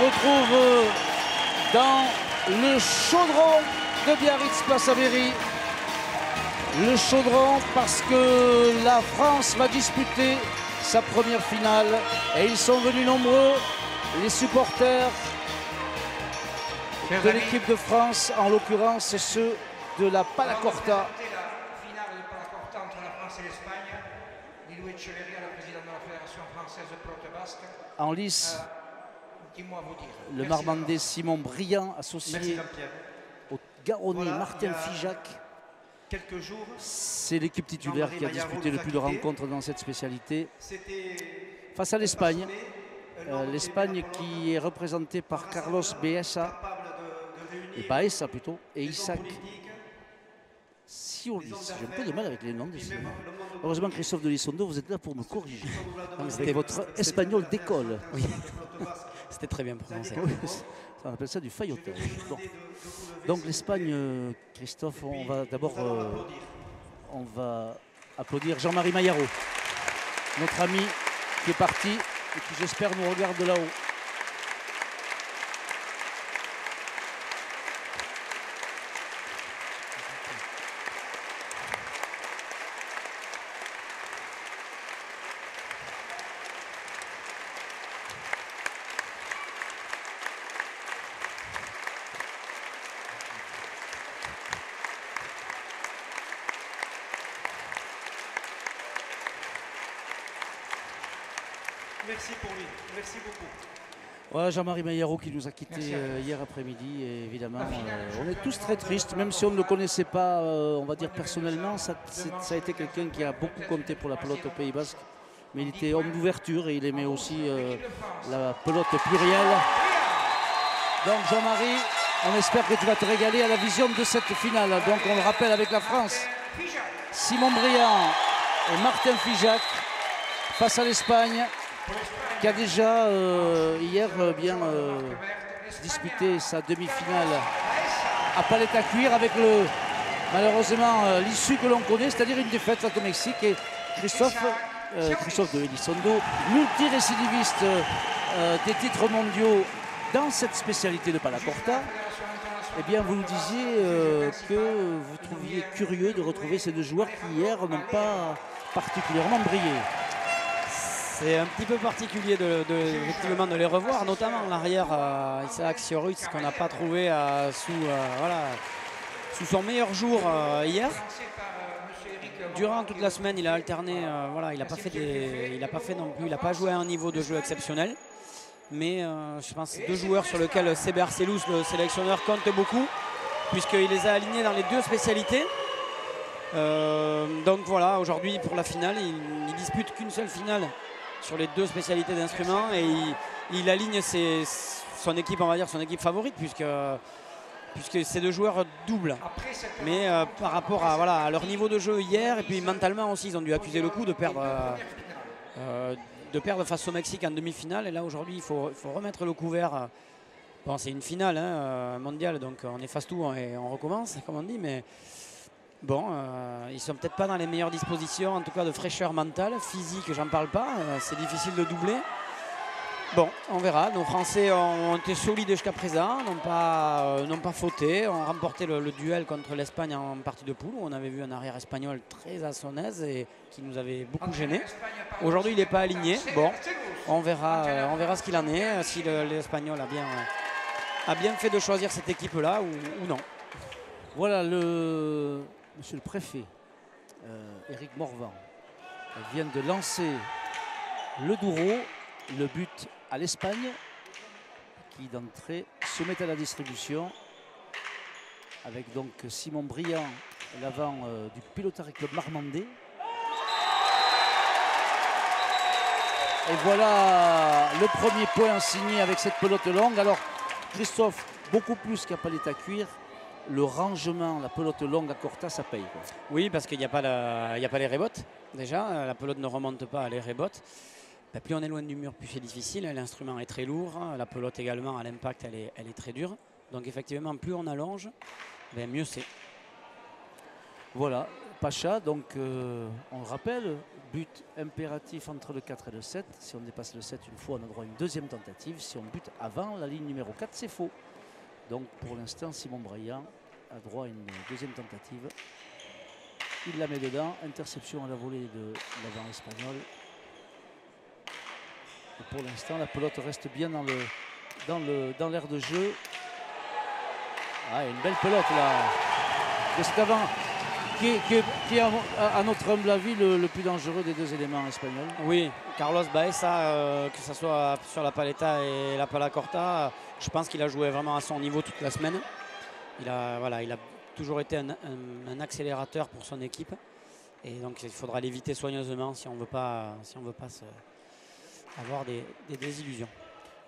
retrouve dans le chaudron de Biarritz, place Avery. Le chaudron parce que la France va disputer sa première finale et ils sont venus nombreux, les supporters de l'équipe de France, en l'occurrence ceux de la Palacorta. En lice, le Marmandais Simon Briand, associé au Garonnais Martin Figeac. C'est l'équipe titulaire qui a disputé le plus de rencontres dans cette spécialité. Face à l'Espagne, l'Espagne qui est représentée par Carlos Baeza plutôt, et Isaac Siolis. J'ai un peu de mal avec les noms de ces noms. Heureusement, Christophe de Lissondo, vous êtes là pour me corriger. C'était votre espagnol d'école. Oui. C'était très bien prononcé. On appelle ça du faillotage. Bon. Donc l'Espagne, Christophe, on va d'abord applaudir Jean-Marie Maillaro, notre ami qui est parti et qui j'espère nous regarde de là-haut. Merci pour lui, merci beaucoup. Ouais, Jean-Marie Maillaro qui nous a quittés hier après-midi, et évidemment, on est tous très tristes, même si on ne le connaissait pas, on va dire personnellement, ça a été quelqu'un qui a beaucoup compté pour la pelote au Pays Basque, mais il était homme d'ouverture et il aimait aussi la pelote plurielle. Donc Jean-Marie, on espère que tu vas te régaler à la vision de cette finale. Donc on le rappelle avec la France, Simon Briand et Martin Figeac face à l'Espagne, qui a déjà hier bien disputé sa demi-finale à Palette à Cuire avec malheureusement l'issue que l'on connaît, c'est-à-dire une défaite face au Mexique. Et Christophe de Elizondo, multirécidiviste des titres mondiaux dans cette spécialité de Palacorta, eh bien vous nous disiez que vous trouviez curieux de retrouver ces deux joueurs qui hier n'ont pas particulièrement brillé. C'est un petit peu particulier effectivement de les revoir, notamment l'arrière Isaac Sioris qu'on n'a pas trouvé sous son meilleur jour hier. Durant toute la semaine, il a alterné, il n'a pas joué à un niveau de jeu exceptionnel. Mais je pense que c'est deux joueurs sur lesquels Seber Selous, le sélectionneur, compte beaucoup, puisqu'il les a alignés dans les deux spécialités. Donc voilà, aujourd'hui pour la finale, il dispute qu'une seule finale sur les deux spécialités d'instruments et il aligne son équipe, on va dire son équipe favorite, puisque ces deux joueurs doublent. Mais par rapport à leur niveau de jeu hier, et puis mentalement aussi, ils ont dû accuser le coup de perdre face au Mexique en demi-finale. Et là aujourd'hui, il faut remettre le couvert. Bon, c'est une finale mondiale, donc on efface tout et on recommence, comme on dit, mais bon, ils sont peut-être pas dans les meilleures dispositions, en tout cas de fraîcheur mentale, physique, j'en parle pas, c'est difficile de doubler. Bon, on verra. Nos Français ont été solides jusqu'à présent, n'ont pas fauté, ont remporté le duel contre l'Espagne en partie de poule, où on avait vu un arrière espagnol très à son aise et qui nous avait beaucoup gêné. Aujourd'hui, il n'est pas aligné. Bon, on verra ce qu'il en est, si l'Espagnol a bien fait de choisir cette équipe-là ou non. Voilà, monsieur le préfet, Éric Morvan, vient de lancer le Douro, le but à l'Espagne, qui d'entrée se met à la distribution, avec donc Simon Briand, l'avant du Pilotari Club Marmandais. Et voilà le premier point signé avec cette pelote longue. Alors Christophe, beaucoup plus qu'à Palette à Cuire, le rangement, la pelote longue à Corta, ça paye, quoi. Oui, parce qu'il n'y a pas les rebottes. Déjà, la pelote ne remonte pas, les rebottes. Plus on est loin du mur, plus c'est difficile. L'instrument est très lourd. La pelote également, à l'impact, elle est très dure. Donc effectivement, plus on allonge, mieux c'est. Voilà, Pacha, donc on le rappelle, but impératif entre le 4 et le 7. Si on dépasse le 7 une fois, on a droit à une deuxième tentative. Si on bute avant la ligne numéro 4, c'est faux. Donc pour l'instant, Simon Brayant a droit à une deuxième tentative. Il la met dedans. Interception à la volée de l'avant espagnol. Et pour l'instant, la pelote reste bien dans l'aire de jeu. Ah, une belle pelote là de cet avant qui est à notre humble avis le plus dangereux des deux éléments espagnols. Oui, Carlos Baeza, que ce soit sur la Paletta et la Palacorta, je pense qu'il a joué vraiment à son niveau toute la semaine. Il a toujours été un accélérateur pour son équipe. Et donc il faudra l'éviter soigneusement si on veut pas avoir des désillusions.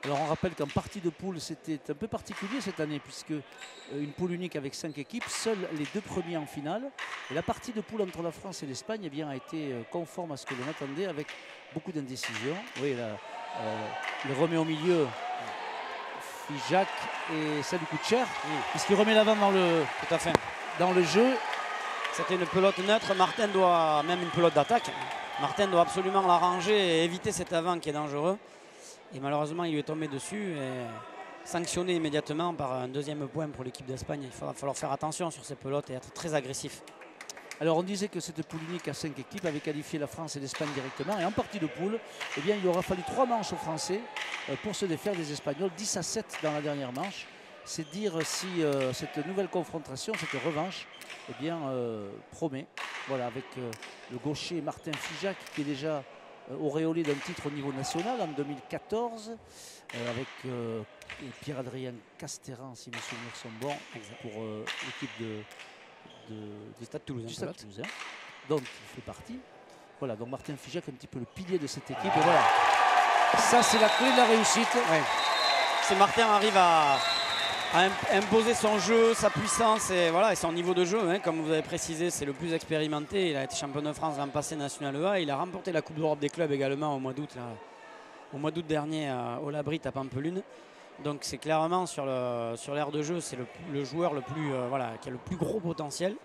Alors on rappelle qu'en partie de poule, c'était un peu particulier cette année, puisque une poule unique avec 5 équipes, seuls les 2 premiers en finale. Et la partie de poule entre la France et l'Espagne eh bien, a été conforme à ce que l'on attendait, avec beaucoup d'indécision. Oui, là, il remet au milieu Figeac et ça lui coûte cher, puisqu'il remet l'avant dans le jeu. C'était une pelote neutre, Martin doit, même une pelote d'attaque, Martin doit absolument la ranger et éviter cet avant qui est dangereux. Et malheureusement, il lui est tombé dessus et sanctionné immédiatement par un deuxième point pour l'équipe d'Espagne. Il va falloir faire attention sur ces pelotes et être très agressif. Alors on disait que cette poule unique à 5 équipes avait qualifié la France et l'Espagne directement. Et en partie de poule, eh bien, il aura fallu 3 manches aux Français pour se défaire des Espagnols. 10-7 dans la dernière manche. C'est dire si cette nouvelle confrontation, cette revanche, eh bien, promet. Voilà, avec le gaucher Martin Figeac qui est déjà auréolé d'un titre au niveau national en 2014 avec Pierre-Adrien Casteran, si mes souvenirs sont bons, pour l'équipe du Stade Toulousain, dont il fait partie. Voilà, donc Martin Figeac, un petit peu le pilier de cette équipe. Et voilà, ça c'est la clé de la réussite. Ouais. Si Martin arrive à imposer son jeu, sa puissance et son niveau de jeu, hein, comme vous avez précisé, c'est le plus expérimenté. Il a été champion de France l'an passé National E A. Il a remporté la Coupe d'Europe des clubs également au mois d'août dernier au Labrit à Pampelune. Donc c'est clairement sur l'aire de jeu, c'est le joueur le plus, qui a le plus gros potentiel.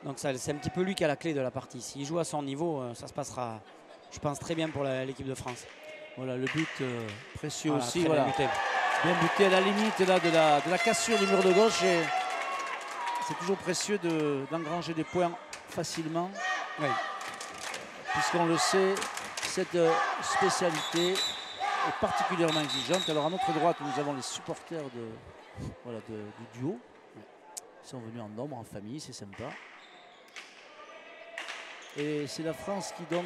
Donc c'est un petit peu lui qui a la clé de la partie. S'il joue à son niveau, ça se passera, je pense, très bien pour l'équipe de France. Voilà, le but précieux aussi. Bien buté. Bien buté à la limite là, de la cassure du mur de gauche. Et c'est toujours précieux d'engranger des points facilement. Oui. Puisqu'on le sait, cette spécialité est particulièrement exigeante. Alors à notre droite, nous avons les supporters du duo. Ils sont venus en nombre, en famille, c'est sympa. Et c'est la France qui donc,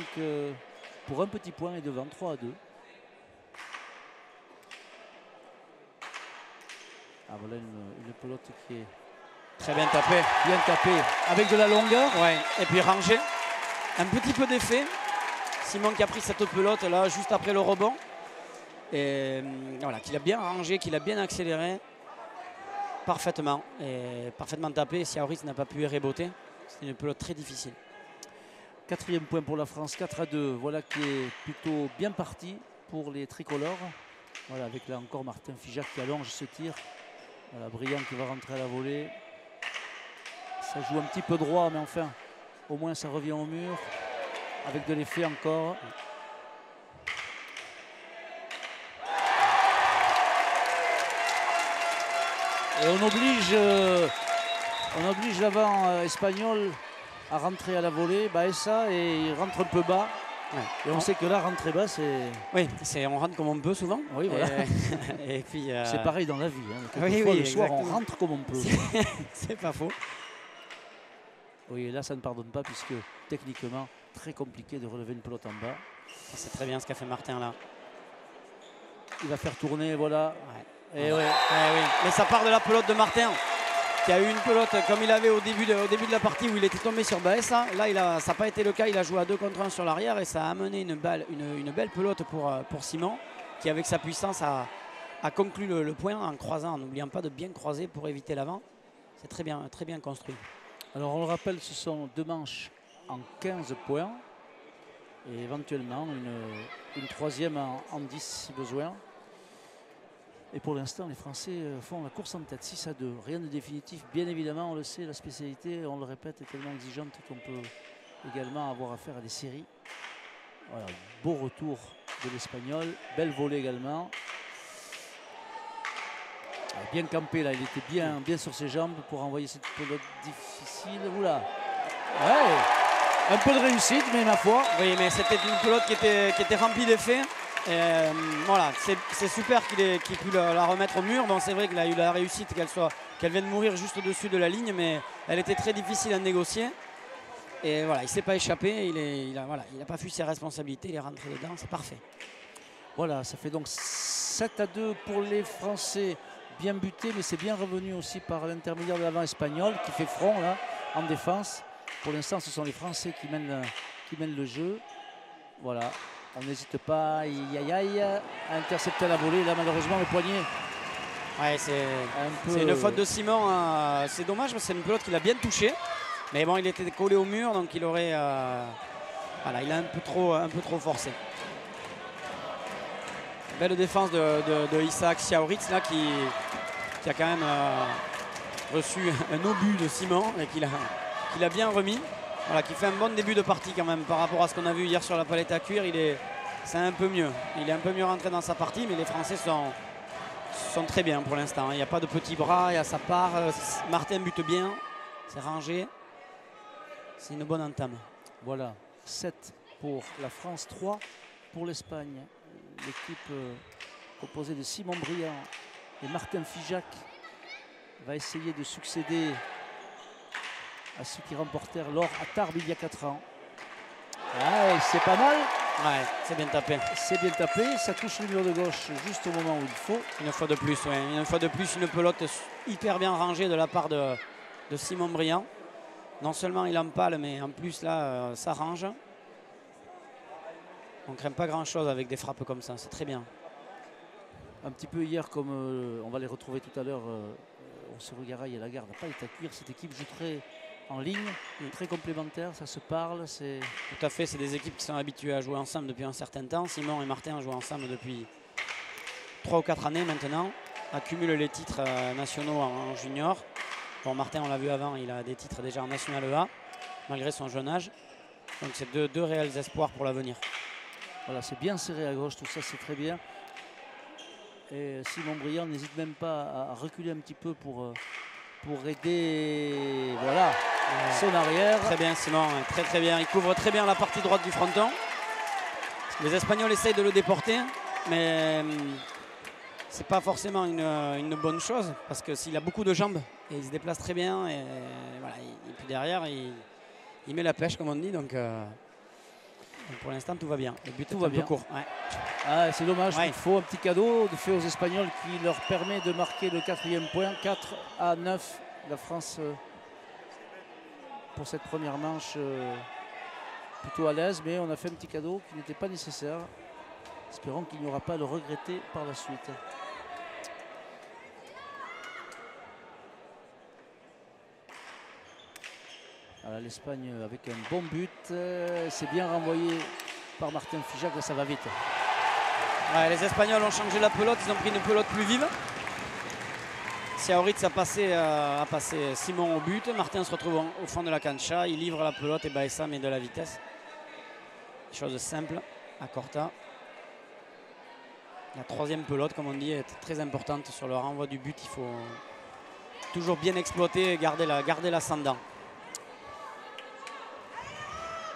pour un petit point, est devant 3-2. Ah voilà une pelote qui est très bien tapée. Bien tapée, avec de la longueur. Ouais. Et puis rangée. Un petit peu d'effet. Simon qui a pris cette pelote là juste après le rebond. Et voilà, qu'il a bien rangé, qu'il a bien accéléré. Parfaitement. Et parfaitement tapé. Siaoris n'a pas pu y reboter. C'est une pelote très difficile. 4e point pour la France, 4-2. Voilà qui est plutôt bien parti pour les tricolores. Voilà, avec là encore Martin Figeac qui allonge ce tir. Voilà, Brayant qui va rentrer à la volée. Ça joue un petit peu droit, mais enfin, au moins ça revient au mur. Avec de l'effet encore. Et on oblige l'avant espagnol à rentrer à la volée. Baeza, et il rentre un peu bas. Ouais. Et on sait que là, rentrer bas, c'est... Oui, on rentre comme on peut souvent. Oui, voilà. Et puis, c'est pareil dans la vie. Hein. Oui, le soir, on rentre comme on peut. C'est pas faux. Oui, et là, ça ne pardonne pas, puisque techniquement, très compliqué de relever une pelote en bas. C'est très bien ce qu'a fait Martin là. Il va faire tourner, voilà. Ouais. Et oui. Mais ça part de la pelote de Martin, qui a eu une pelote comme il avait au début de la partie où il était tombé sur Baeza. Là, ça n'a pas été le cas. Il a joué à 2 contre 1 sur l'arrière et ça a amené une belle pelote pour Simon, qui avec sa puissance a conclu le point en croisant, en n'oubliant pas de bien croiser pour éviter l'avant. C'est très bien construit. Alors on le rappelle, ce sont 2 manches en 15 points et éventuellement une 3e en 10 si besoin. Et pour l'instant, les Français font la course en tête, 6-2. Rien de définitif. Bien évidemment, on le sait, la spécialité, on le répète, est tellement exigeante qu'on peut également avoir affaire à des séries. Voilà, beau retour de l'Espagnol. Belle volée également. Bien campé là, il était bien sur ses jambes pour envoyer cette pelote difficile. Oula. Ouais. Un peu de réussite, mais ma foi. Oui, mais c'était une pelote qui était remplie d'effets. Voilà, c'est super qu'il ait pu la remettre au mur. Bon, c'est vrai qu'il a eu la réussite qu'elle vienne mourir juste au-dessus de la ligne, mais elle était très difficile à négocier. Et voilà, il ne s'est pas échappé, il n'a pas fui ses responsabilités, il est rentré dedans, c'est parfait. Voilà, ça fait donc 7-2 pour les Français. Bien buté, mais c'est bien revenu aussi par l'intermédiaire de l'avant espagnol qui fait front là en défense. Pour l'instant, ce sont les Français qui mènent le jeu. Voilà, on n'hésite pas à intercepter la volée. Là, malheureusement, le poignet. Ouais, c'est une faute de Simon. C'est dommage parce que c'est une pelote qu'il a bien touchée. Mais bon, il était collé au mur, donc il aurait. Voilà, il a un peu trop forcé. Belle défense de Isaac Siaoritz là qui a quand même reçu un obus de Simon et qu'il a bien remis. Voilà, qui fait un bon début de partie quand même par rapport à ce qu'on a vu hier sur la palette à cuire. C'est un peu mieux. Il est un peu mieux rentré dans sa partie, mais les Français sont très bien pour l'instant. Il n'y a pas de petits bras, il y a sa part. Martin bute bien, c'est rangé. C'est une bonne entame. Voilà, 7 pour la France, 3 pour l'Espagne. L'équipe composée de Simon Briand et Martin Figeac va essayer de succéder à ceux qui remportèrent l'or à Tarbes il y a 4 ans. Ouais, c'est pas mal. Ouais, c'est bien tapé. C'est bien tapé, ça touche le mur de gauche juste au moment où il faut. Une fois de plus, ouais. Une fois de plus, une pelote hyper bien rangée de la part de Simon Briand. Non seulement il empale, mais en plus là, ça range. On ne craint pas grand-chose avec des frappes comme ça, c'est très bien. Un petit peu hier, comme on va les retrouver tout à l'heure, Osero-Garay et Lagarde n'a pas été à cuire. Cette équipe joue très en ligne, très complémentaire, ça se parle. Tout à fait, c'est des équipes qui sont habituées à jouer ensemble depuis un certain temps. Simon et Martin jouent ensemble depuis 3 ou 4 années maintenant, accumulent les titres nationaux en junior. Bon, Martin, on l'a vu avant, il a des titres déjà en National A, malgré son jeune âge. Donc c'est deux réels espoirs pour l'avenir. Voilà, c'est bien serré à gauche, tout ça c'est très bien. Et Simon Briand n'hésite même pas à reculer un petit peu pour aider son arrière. Très bien Simon, très bien. Il couvre très bien la partie droite du fronton. Les Espagnols essayent de le déporter, mais c'est pas forcément une bonne chose parce que s'il a beaucoup de jambes et il se déplace très bien et voilà, et puis derrière il met la pêche comme on dit, donc pour l'instant tout va bien. Le but est un peu court. Ouais. Ah, c'est dommage, il faut un petit cadeau de fait aux Espagnols qui leur permet de marquer le 4e point. 4-9 la France pour cette première manche plutôt à l'aise, mais on a fait un petit cadeau qui n'était pas nécessaire. Espérons qu'il n'y aura pas à le regretter par la suite. L'Espagne avec un bon but, c'est bien renvoyé par Martin Figeac, ça va vite. Ouais, les Espagnols ont changé la pelote, ils ont pris une pelote plus vive. Siaoritz a passé Simon au but, Martin se retrouve au fond de la cancha, il livre la pelote et Baessa met de la vitesse. Chose simple à Corta. La 3e pelote, comme on dit, est très importante sur le renvoi du but. Il faut toujours bien exploiter et garder l'ascendant.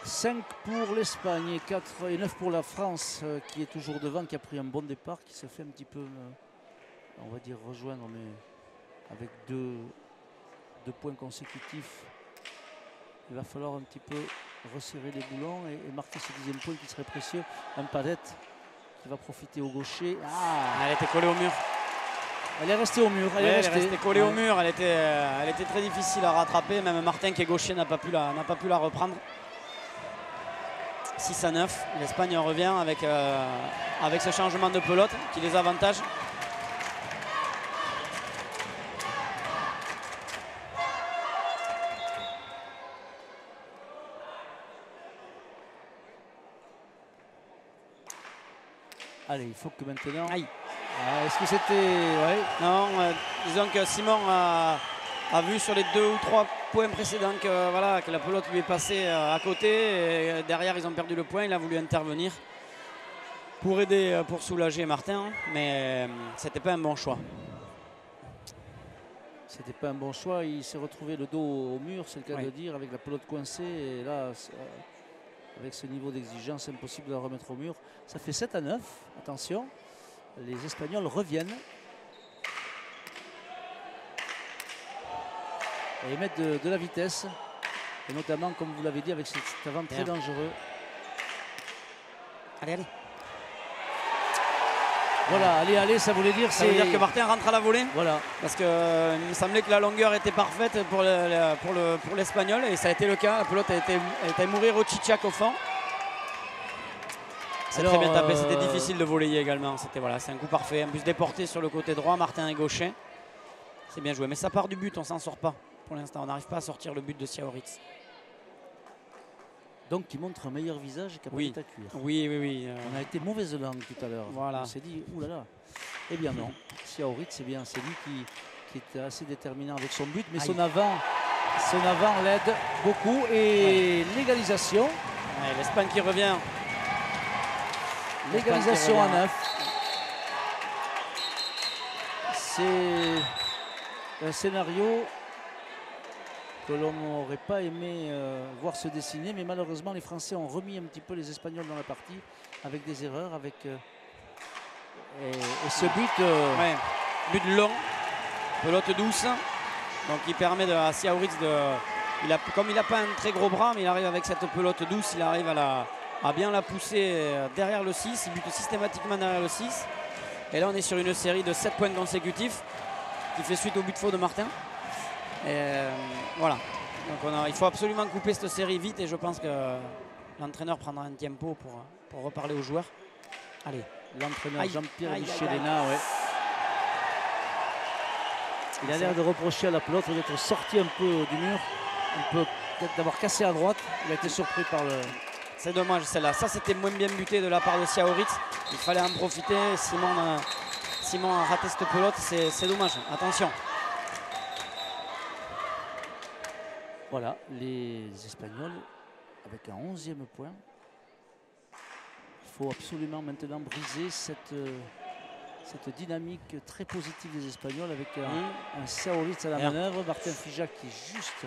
5 pour l'Espagne et 4 et 9 pour la France qui est toujours devant, qui a pris un bon départ, qui se fait un petit peu, on va dire, rejoindre, mais avec deux points consécutifs. Il va falloir un petit peu resserrer les boulons et marquer ce 10e point qui serait précieux. Un Padette qui va profiter au gaucher. Elle était collée au mur. Elle est restée au mur. Elle est restée collée au mur. Elle était très difficile à rattraper. Même Martin qui est gaucher n'a pas pu la reprendre. 6-9. L'Espagne revient avec ce changement de pelote qui les avantage. Allez, il faut que maintenant... Aïe. Est-ce que c'était... Ouais. Non, disons que Simon a a vu sur les 2 ou 3 points précédents que, voilà, que la pelote lui est passée à côté. Et derrière, ils ont perdu le point. Il a voulu intervenir pour aider, pour soulager Martin. Mais c'était pas un bon choix. C'était pas un bon choix. Il s'est retrouvé le dos au mur, c'est le cas de dire, avec la pelote coincée. Et là, avec ce niveau d'exigence, impossible de la remettre au mur. Ça fait 7-9. Attention, les Espagnols reviennent. Et ils mettent de la vitesse. Et notamment, comme vous l'avez dit, avec cet avant très dangereux. Allez, allez. Voilà, allez, ça voulait dire... Ça veut dire que Martin rentre à la volée. Voilà. Parce qu'il me semblait que la longueur était parfaite pour l'Espagnol. Et ça a été le cas. La pelote a été mourir au Chichak au fond. C'est très bien tapé. C'était difficile de voler également. Voilà, c'est un coup parfait. Un bus déporté sur le côté droit. Martin est gaucher. C'est bien joué. Mais ça part du but. On s'en sort pas pour l'instant. On n'arrive pas à sortir le but de Siaoritz. Donc qui montre un meilleur visage qu'à oui. à cuire. Oui. On a été mauvaise langue tout à l'heure. Voilà. On s'est dit, oulala. Eh bien non, Siaoritz, c'est bien. C'est lui qui est assez déterminant avec son but. Mais son avant l'aide beaucoup. Et l'égalisation. L'Espagne qui revient. L'égalisation à 9. C'est un scénario que l'on n'aurait pas aimé voir se dessiner, mais malheureusement les Français ont remis un petit peu les Espagnols dans la partie avec des erreurs, et ce but... but long, pelote douce, donc il permet à Siaoritz comme il n'a pas un très gros bras, mais il arrive avec cette pelote douce, il arrive à bien la pousser derrière le 6, il bute systématiquement derrière le 6, et là on est sur une série de 7 points consécutifs qui fait suite au but faux de Martin. Et voilà, donc il faut absolument couper cette série vite et je pense que l'entraîneur prendra un tempo pour reparler aux joueurs. Allez, l'entraîneur Jean-Pierre Michelena, il a l'air de reprocher à la pelote d'être sorti un peu du mur, peut-être d'avoir cassé à droite. Il a été surpris par le... C'est dommage celle-là, ça c'était moins bien buté de la part de Siaoritz. Il fallait en profiter, Simon a raté cette pelote, c'est dommage, attention. Voilà, les Espagnols avec un 11e point. Il faut absolument maintenant briser cette dynamique très positive des Espagnols avec un Siaoritz à la manœuvre. Martin Figeac qui juste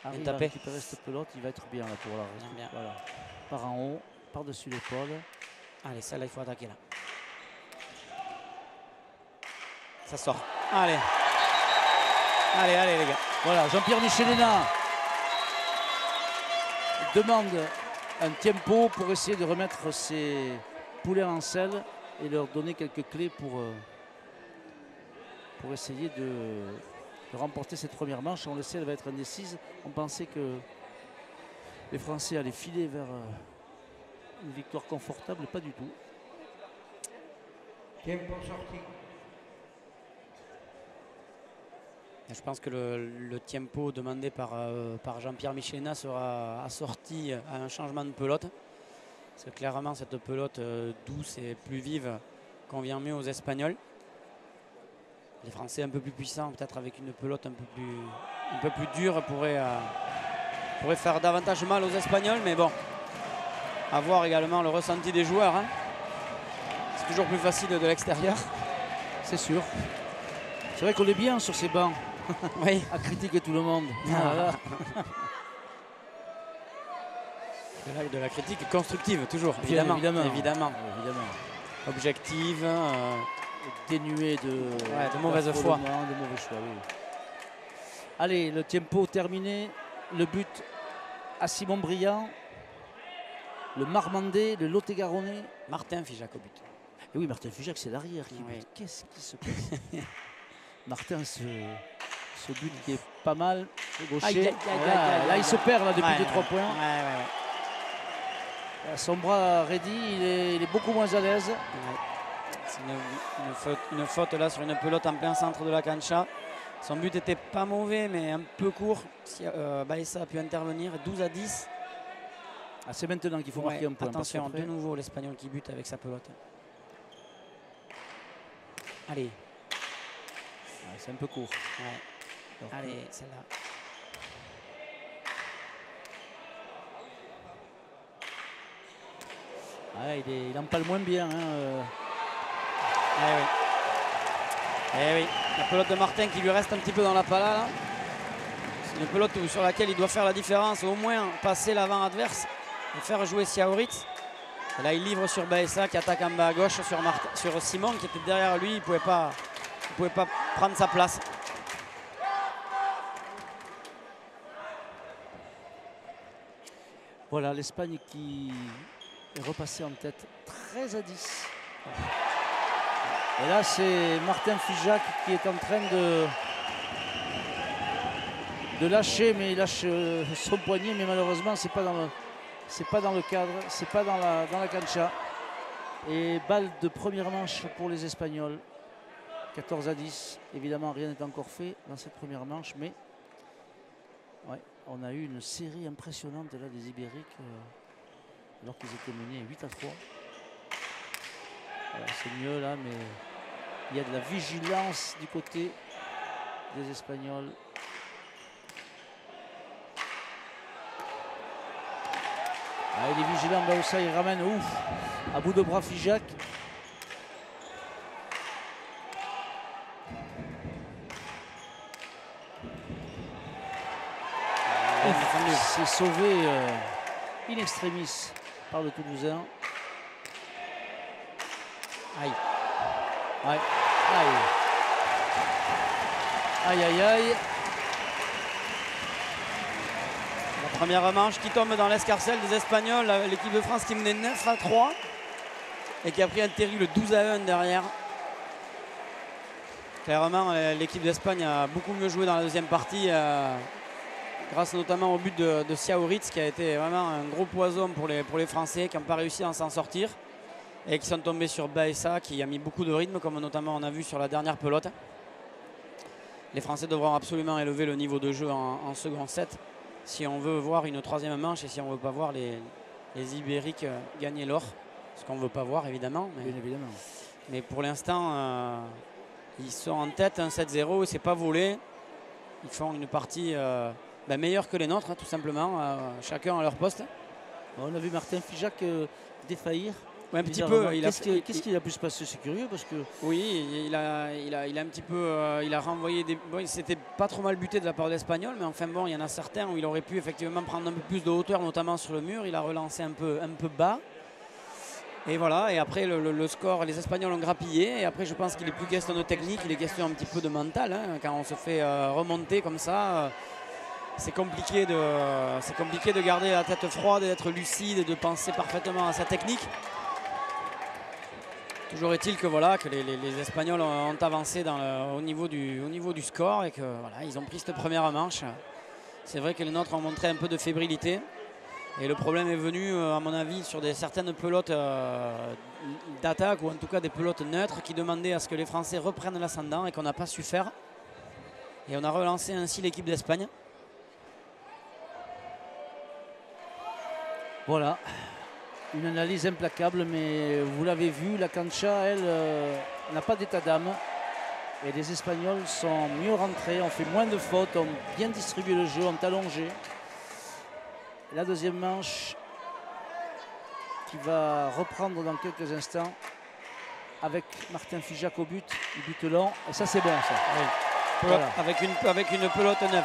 arrive à récupérer cette pelote. Il va être bien là pour la voilà. Par en haut, par-dessus l'épaule. Allez, celle-là, il faut attaquer là. Ça sort. Allez. Allez les gars. Voilà, Jean-Pierre Michelena demande un tempo pour essayer de remettre ses poulets en selle et leur donner quelques clés pour essayer de remporter cette première manche. On le sait, elle va être indécise. On pensait que les Français allaient filer vers une victoire confortable, pas du tout. Tempo sorti. Je pense que le tempo demandé par Jean-Pierre Michelena sera assorti à un changement de pelote. Parce que clairement, cette pelote douce et plus vive convient mieux aux Espagnols. Les Français un peu plus puissants, peut-être avec une pelote un peu plus dure, pourraient faire davantage mal aux Espagnols. Mais bon, à voir également le ressenti des joueurs. Hein. C'est toujours plus facile de l'extérieur. C'est sûr. C'est vrai qu'on est bien sur ces bancs. Oui. À critiquer tout le monde. De la critique constructive, toujours, évidemment. Objective. Dénuée de mauvaise foi. De mauvais choix, oui. Allez, le tempo terminé. Le but à Simon Briand. Le Marmandais, le Lot-et-Garonnais. Martin Figeac au but. Et oui, Martin Figeac, c'est l'arrière qui bute. Qu'est-ce qui se passe? Martin, ce but qui est pas mal, gaucher. Là, il se perd là, depuis 2-3 points. Son bras ready, il est beaucoup moins à l'aise. C'est une faute là sur une pelote en plein centre de la cancha. Son but n'était pas mauvais, mais un peu court. Baeza a pu intervenir, 12-10. C'est maintenant qu'il faut marquer un point. Attention, de nouveau l'Espagnol qui bute avec sa pelote. Allez. C'est un peu court. Allez, celle-là. Ah, il empale moins bien. Hein, Eh oui. Eh oui. La pelote de Martin qui lui reste un petit peu dans la pala là. C'est une pelote sur laquelle il doit faire la différence, au moins passer l'avant adverse et faire jouer Siaoritz. Et là il livre sur Baessa qui attaque en bas à gauche sur Simon qui était derrière lui, il ne pouvait pas prendre sa place. Voilà, l'Espagne qui est repassée en tête 13-10. Et là, c'est Martin Figeac qui est en train de lâcher, mais il lâche son poignet, mais malheureusement, c'est pas dans le cadre, c'est pas dans la cancha. Et balle de première manche pour les Espagnols. 14-10. Évidemment, rien n'est encore fait dans cette première manche, mais ouais, on a eu une série impressionnante là des Ibériques alors qu'ils étaient menés 8-3. Voilà, c'est mieux là, mais il y a de la vigilance du côté des Espagnols. Ah, il est vigilant, Baoussa, il ramène à bout de bras Figeac. C'est sauvé in extremis par le Toulousain. Aïe. Aïe. Aïe. Aïe, aïe, aïe. La première manche qui tombe dans l'escarcelle des Espagnols, l'équipe de France qui menait 9-3 et qui a pris un terrible 12-1 derrière. Clairement, l'équipe d'Espagne a beaucoup mieux joué dans la deuxième partie, grâce notamment au but de Siaoritz, qui a été vraiment un gros poison pour les Français, qui n'ont pas réussi à s'en sortir et qui sont tombés sur Baessa, qui a mis beaucoup de rythme, comme notamment on a vu sur la dernière pelote. Les Français devront absolument élever le niveau de jeu en second set si on veut voir une troisième manche et si on ne veut pas voir les Ibériques gagner l'or. Ce qu'on ne veut pas voir, évidemment. Bien évidemment. Mais pour l'instant, ils sont en tête 1-7-0 et c'est pas volé. Ils font une partie meilleure que les nôtres, hein, tout simplement, chacun à leur poste. On a vu Martin Figeac défaillir. Ouais, un petit peu. Qu'est-ce qu'il a pu se passer? C'est curieux parce que. Oui, il a un petit peu. Il a renvoyé des. Bon, c'était pas trop mal buté de la part de l'Espagnol, mais enfin bon, il y en a certains où il aurait pu effectivement prendre un peu plus de hauteur, notamment sur le mur. Il a relancé un peu bas. Et voilà, et après le score, les Espagnols ont grappillé. Et après, je pense qu'il est plus question de technique, il est question un petit peu de mental. Hein, quand on se fait remonter comme ça, c'est compliqué de garder la tête froide, d'être lucide et de penser parfaitement à sa technique. Toujours est-il que voilà, que les Espagnols ont avancé au niveau du score et que voilà, ils ont pris cette première manche. C'est vrai que les nôtres ont montré un peu de fébrilité. Et le problème est venu, à mon avis, sur certaines pelotes d'attaque, ou en tout cas des pelotes neutres, qui demandaient à ce que les Français reprennent l'ascendant et qu'on n'a pas su faire. Et on a relancé ainsi l'équipe d'Espagne. Voilà, une analyse implacable, mais vous l'avez vu, la cancha, elle, n'a pas d'état d'âme. Et les Espagnols sont mieux rentrés, ont fait moins de fautes, ont bien distribué le jeu, ont allongé. La deuxième manche qui va reprendre dans quelques instants avec Martin Figeac au but, le but long. Et ça, c'est bon, ça. Oui. Voilà. Avec une pelote neuve.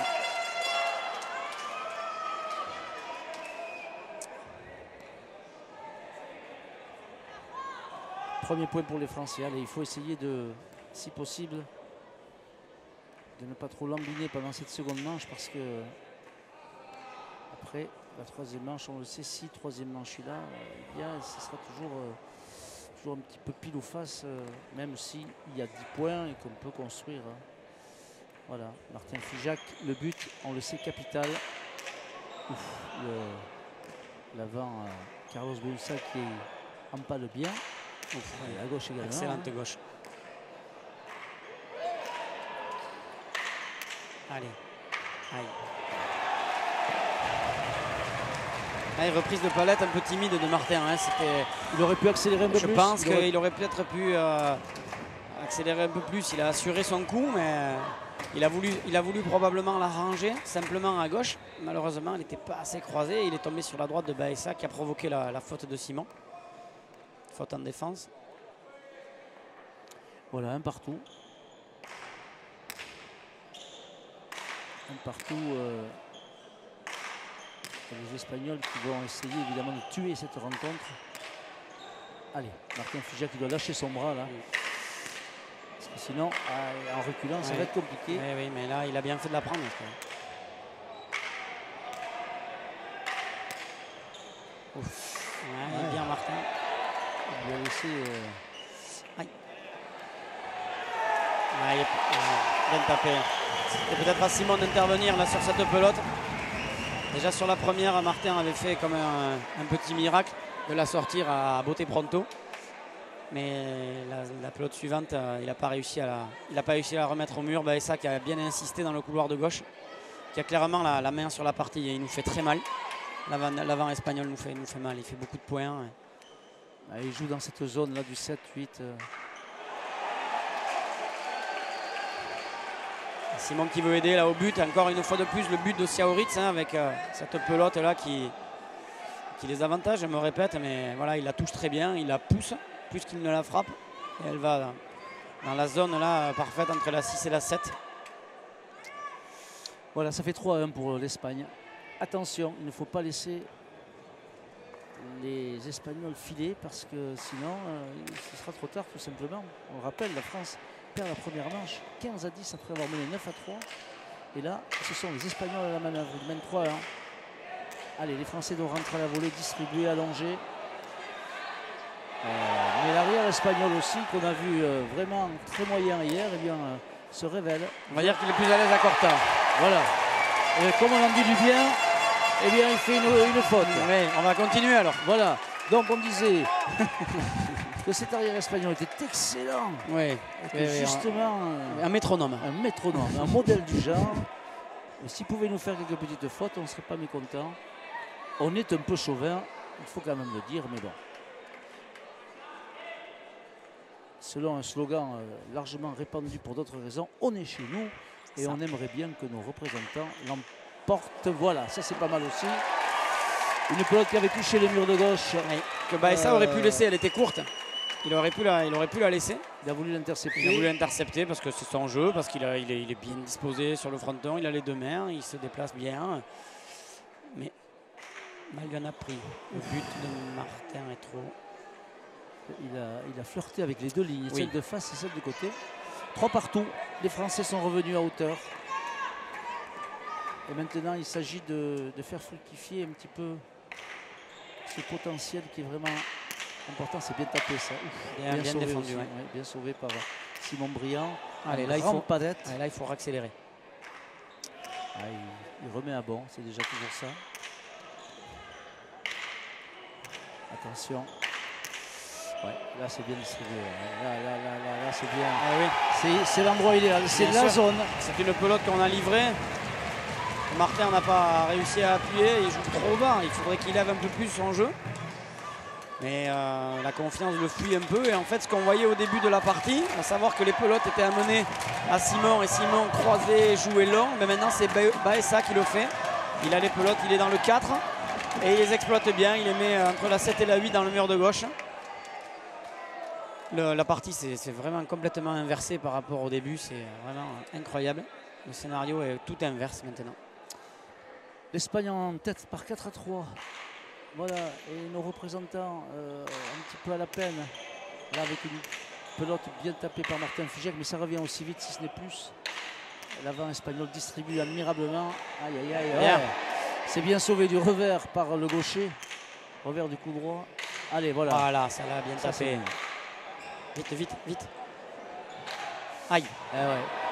Premier point pour les Français. Allez, il faut essayer de, si possible, de ne pas trop lambiner pendant cette seconde manche parce que après la troisième manche, on le sait, si troisième manche est là, eh bien, ce sera toujours un petit peu pile ou face, même s'il y a 10 points et qu'on peut construire. Hein. Voilà, Martin Figeac, le but, on le sait, capital. L'avant, Carlos Baoussa qui empale bien. Allez, à gauche également. Excellente hein. gauche. Allez. Aïe. Allez, reprise de palette un peu timide de Martin. Hein. Il aurait pu accélérer un peu plus. Je pense qu'il aurait peut-être pu accélérer un peu plus. Il a assuré son coup, mais Il a voulu probablement la ranger simplement à gauche. Malheureusement, elle n'était pas assez croisée. Il est tombé sur la droite de Baessa qui a provoqué la faute de Simon. Faute en défense. Voilà, un partout. Un partout. Les Espagnols qui vont essayer évidemment de tuer cette rencontre. Allez, Martin Figeac qui doit lâcher son bras là. Parce que sinon, en reculant, ça va être compliqué. Oui, mais là, il a bien fait de la prendre. Il est bien Martin. Il lui a laissé... il est bien tapé. Et peut-être à Simon d'intervenir là sur cette pelote. Déjà sur la première, Martin avait fait comme un petit miracle de la sortir à Boté Pronto. Mais la pelote suivante, il n'a pas réussi à la remettre au mur. Baessa qui a bien insisté dans le couloir de gauche, qui a clairement la main sur la partie et il nous fait très mal. L'avant espagnol nous fait mal, il fait beaucoup de points. Il joue dans cette zone là du 7-8. Simon qui veut aider là au but, encore une fois de plus le but de Siaoritz avec cette pelote là qui les avantage, je me répète, mais voilà, il la touche très bien, il la pousse plus qu'il ne la frappe et elle va dans la zone là parfaite entre la 6 et la 7. Voilà, ça fait 3-1 pour l'Espagne. Attention, il ne faut pas laisser les Espagnols filer parce que sinon ce sera trop tard tout simplement. On rappelle, la France perd la première manche 15-10 après avoir mené 9-3. Et là, ce sont les Espagnols à la manœuvre. Ils mènent 3-1. Allez, les Français doivent rentrer à la volée, distribuer, allonger. Mais l'arrière espagnol aussi, qu'on a vu vraiment très moyen hier, eh bien, se révèle. On va dire qu'il est plus à l'aise à Corta. Voilà. Et comme on en dit du bien, eh bien, il fait une faute. Oui, on va continuer alors. Voilà. Donc on disait que cet arrière espagnol était excellent. Oui. Justement, un métronome. Un métronome, un modèle du genre. Et s'il pouvait nous faire quelques petites fautes, on ne serait pas mécontent. On est un peu chauvin, il faut quand même le dire, mais bon. Selon un slogan largement répandu pour d'autres raisons, on est chez nous et on aimerait bien que nos représentants l'emportent. Voilà, ça c'est pas mal aussi. Une pelote qui avait touché les murs de gauche. Oui. Que Baessa aurait pu laisser, elle était courte. Il aurait pu la laisser. Il a voulu l'intercepter. Il a voulu l'intercepter parce que c'est son jeu, parce qu'il est bien disposé sur le fronton, il a les deux mains, il se déplace bien. Mais Malgana a pris. Le but de Martin est trop. Il a flirté avec les deux lignes, celle de face et celle de côté. 3 partout. Les Français sont revenus à hauteur. Et maintenant, il s'agit de faire fructifier un petit peu ce potentiel qui est vraiment important. C'est bien tapé ça. Ouf, bien sauvé défendu. aussi, bien sauvé par Simon Briand. Allez, là, il faut accélérer. Il remet à bon, c'est déjà toujours ça. Attention. Ouais, là c'est bien distribué. Là c'est bien. Ah, oui. C'est l'endroit idéal. C'est la zone. C'est une pelote qu'on a livrée. Martin n'a pas réussi à appuyer. Il joue trop bas. Il faudrait qu'il lève un peu plus son jeu. Mais la confiance le fuit un peu. Et en fait, ce qu'on voyait au début de la partie, à savoir que les pelotes étaient amenées à Simon et Simon croisé, joué long. Mais maintenant, c'est Baessa qui le fait. Il a les pelotes, il est dans le 4. Et il les exploite bien. Il les met entre la 7 et la 8 dans le mur de gauche. La partie c'est vraiment complètement inversé par rapport au début, c'est vraiment incroyable. Le scénario est tout inverse maintenant. L'Espagne en tête par 4-3. Voilà, et nos représentants un petit peu à la peine. Là avec une pelote bien tapée par Martin Figeac, mais ça revient aussi vite si ce n'est plus. L'avant espagnol distribue admirablement. Aïe aïe aïe. Ouais. C'est bien sauvé du revers par le gaucher. Revers du coup droit. Allez, voilà. Voilà, ça l'a bien tapé. Vite. Aïe.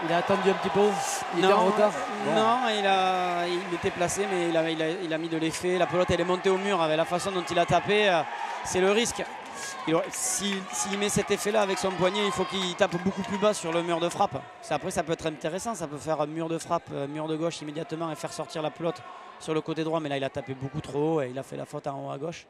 Il a attendu un petit peu. Il était en retard. Non, il était placé, mais il a mis de l'effet. La pelote, elle est montée au mur avec la façon dont il a tapé. C'est le risque. S'il met cet effet-là avec son poignet, il faut qu'il tape beaucoup plus bas sur le mur de frappe. Après, ça peut être intéressant. Ça peut faire un mur de frappe, mur de gauche immédiatement et faire sortir la pelote sur le côté droit. Mais là, il a tapé beaucoup trop haut et il a fait la faute en haut à gauche.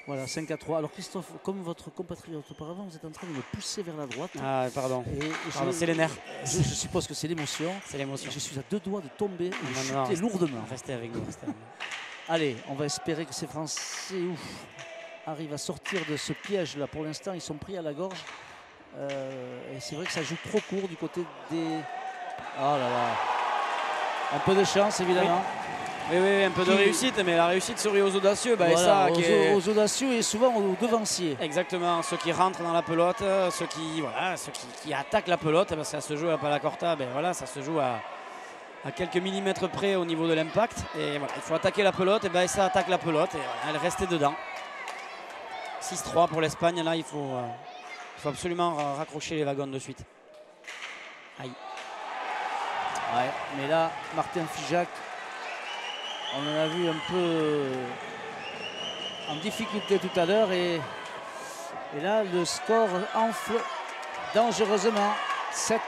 Voilà, 5-3. Alors Christophe, comme votre compatriote auparavant, vous êtes en train de me pousser vers la droite. Ah, pardon. Et c'est les nerfs. Je suppose que c'est l'émotion. C'est l'émotion. Je suis à 2 doigts de tomber et de Non, chuter lourdement. Restez avec nous. Allez, on va espérer que ces Français arrivent à sortir de ce piège-là. Pour l'instant, ils sont pris à la gorge. Et c'est vrai que ça joue trop court du côté des... Oh là là. Un peu de chance, évidemment. Oui, un peu de réussite, mais la réussite sourit aux audacieux. Voilà, ça, aux audacieux et souvent aux devanciers. Exactement, ceux qui rentrent dans la pelote, ceux qui attaquent la pelote, ça se joue à Palacorta, ça se joue à quelques millimètres près au niveau de l'impact. Et voilà, il faut attaquer la pelote, et ça attaque la pelote, et voilà, elle est restée dedans. 6-3 pour l'Espagne, là il faut absolument raccrocher les wagons de suite. Aïe. Ouais, mais là, Martin Figeac, on en a vu un peu en difficulté tout à l'heure et là le score enfle dangereusement. 7-3.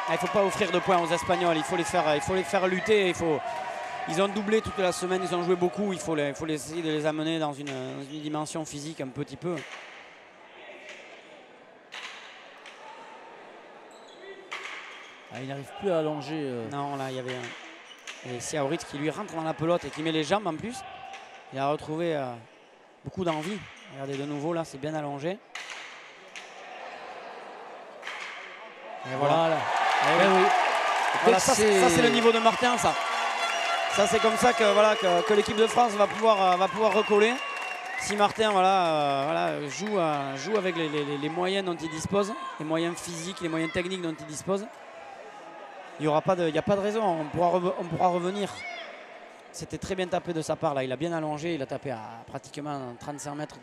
Il ne faut pas offrir de points aux Espagnols, il faut les faire lutter. Ils ont doublé toute la semaine, ils ont joué beaucoup, il faut essayer de les amener dans une dimension physique un petit peu. Il n'arrive plus à allonger. Non, là, il y avait Siaoritz qui lui rentre dans la pelote et qui met les jambes en plus. Il a retrouvé beaucoup d'envie. Regardez de nouveau, là, c'est bien allongé. Et voilà. Et oui. Voilà, ça, c'est le niveau de Martin, ça. Ça, c'est comme ça que l'équipe de France va pouvoir recoller. Si Martin joue avec les moyens dont il dispose, les moyens physiques, les moyens techniques dont il dispose, il n'y a pas de raison, on pourra revenir. C'était très bien tapé de sa part, là. Il a bien allongé, il a tapé à pratiquement 35 mètres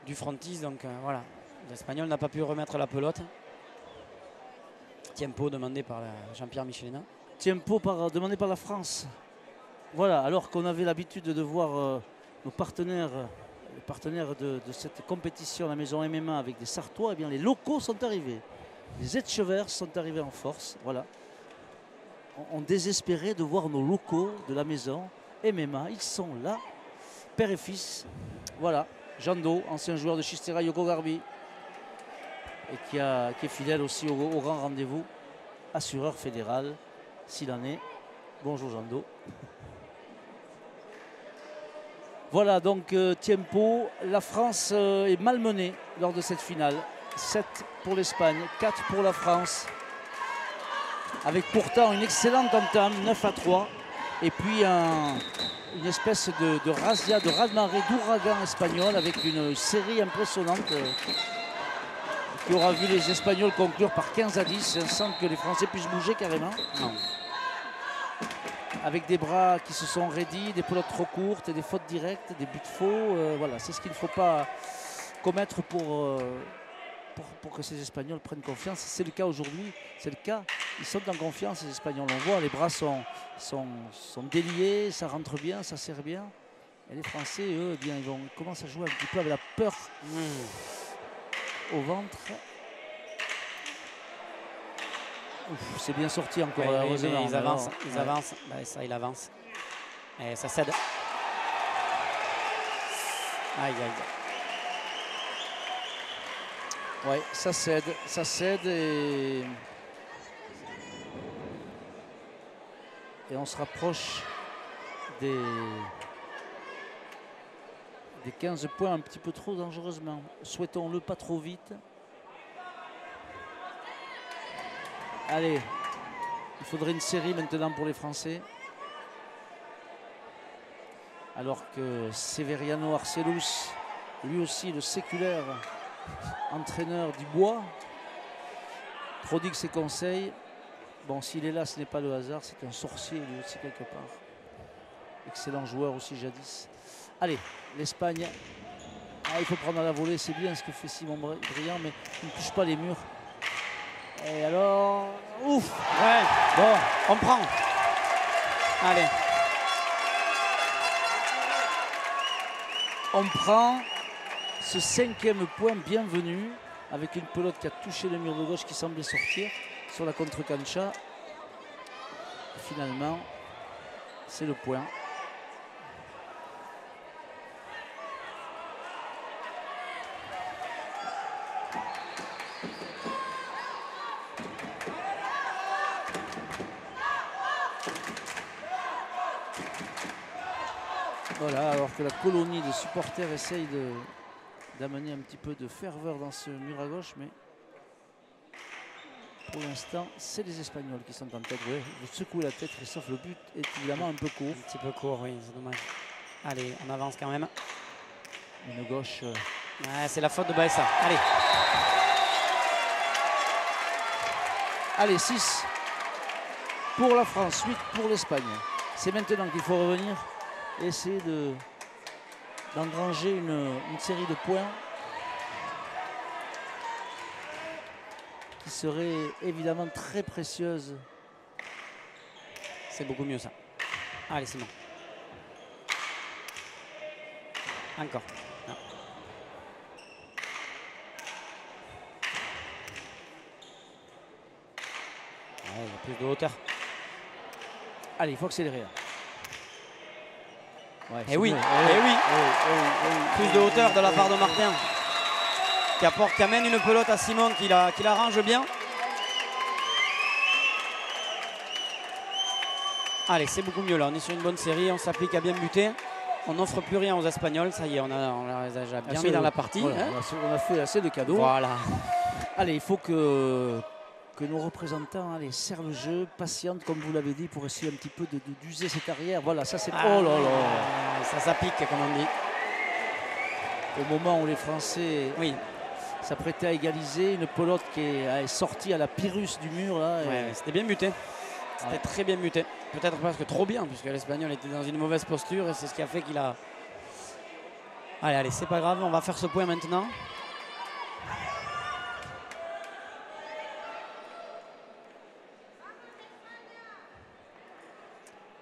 du frontis. Donc voilà, l'Espagnol n'a pas pu remettre la pelote. Tempo demandé par Jean-Pierre Michelena. Tempo demandé par la France. Voilà, alors qu'on avait l'habitude de voir nos partenaires, les partenaires de cette compétition à la maison MMA avec des Sartois, eh bien les locaux sont arrivés. Les Etchevers sont arrivés en force. Voilà. On désespérait de voir nos locaux de la maison MMA. Ils sont là, père et fils. Voilà, Jando, ancien joueur de Chistera Yoko Garbi, et qui est fidèle aussi au grand rendez-vous. Assureur fédéral, s'il en est. Bonjour Jando. Voilà donc Tempo. La France est malmenée lors de cette finale. 7 pour l'Espagne, 4 pour la France. Avec pourtant une excellente entame, 9-3. Et puis une espèce de razzia, de raz-de-marée, d'ouragan espagnol avec une série impressionnante qui aura vu les Espagnols conclure par 15-10 sans que les Français puissent bouger carrément. Non. Avec des bras qui se sont raidis, des pelotes trop courtes, des fautes directes, des buts faux. Voilà, c'est ce qu'il ne faut pas commettre pour que ces Espagnols prennent confiance. C'est le cas aujourd'hui, c'est le cas. Ils sont en confiance, les Espagnols. On voit, les bras sont déliés, ça rentre bien, ça serre bien. Et les Français, eux, eh bien, ils commencent à jouer un petit peu avec la peur au ventre. C'est bien sorti encore. Mais ils avancent, avancent. Ça, il avance. Et ça cède. Aïe, aïe. Ouais, ça cède et on se rapproche des 15 points un petit peu trop dangereusement. Souhaitons-le pas trop vite. Allez, il faudrait une série maintenant pour les Français. Alors que Severiano Arcelus, lui aussi le séculaire entraîneur du Bois, prodigue ses conseils. Bon, s'il est là, ce n'est pas le hasard, c'est un sorcier lui aussi quelque part. Excellent joueur aussi jadis. Allez, l'Espagne. Il faut prendre à la volée, c'est bien ce que fait Simon Briand, mais il ne touche pas les murs. Et alors, ouf, ouais, bon, on prend. Allez. On prend ce 5e point bienvenu avec une pelote qui a touché le mur de gauche qui semblait sortir sur la contre-cancha. Finalement, c'est le point. Voilà, alors que la colonie de supporters essaye d'amener un petit peu de ferveur dans ce mur à gauche, mais pour l'instant, c'est les Espagnols qui sont en tête. Ouais, vous secouez la tête, Christophe, le but est évidemment un peu court. Un petit peu court, oui, c'est dommage. Allez, on avance quand même. Une gauche. Ouais, c'est la faute de Baessa. Allez. Allez, 6 pour la France, 8 pour l'Espagne. C'est maintenant qu'il faut revenir et essayer d'engranger une série de points qui serait évidemment très précieuse. C'est beaucoup mieux ça. Allez, Simon. Encore. Non. Ouais, il y a plus de hauteur. Allez, il faut accélérer. Ouais, Et oui, et oui. Plus de hauteur de la part de Martin. Qui amène une pelote à Simon qui l'arrange bien. Allez, c'est beaucoup mieux là. On est sur une bonne série. On s'applique à bien buter. On n'offre plus rien aux Espagnols. Ça y est, on a déjà bien mis dans la partie. Voilà, hein, on a fait assez de cadeaux. voilà. Allez, il faut que nos représentants serrent le jeu, patientent, comme vous l'avez dit, pour essayer un petit peu d'user cette arrière. Voilà, ça c'est... Oh là là. Ça s'applique, comme on dit. Au moment où les Français Oui. s'apprêtaient à égaliser, une pelote qui est sortie à la Pyrrhus du mur. Là, Ouais, c'était bien muté. C'était très bien muté. Peut-être presque trop bien, puisque l'Espagnol était dans une mauvaise posture et c'est ce qui a fait qu'il a... Allez, c'est pas grave, on va faire ce point maintenant.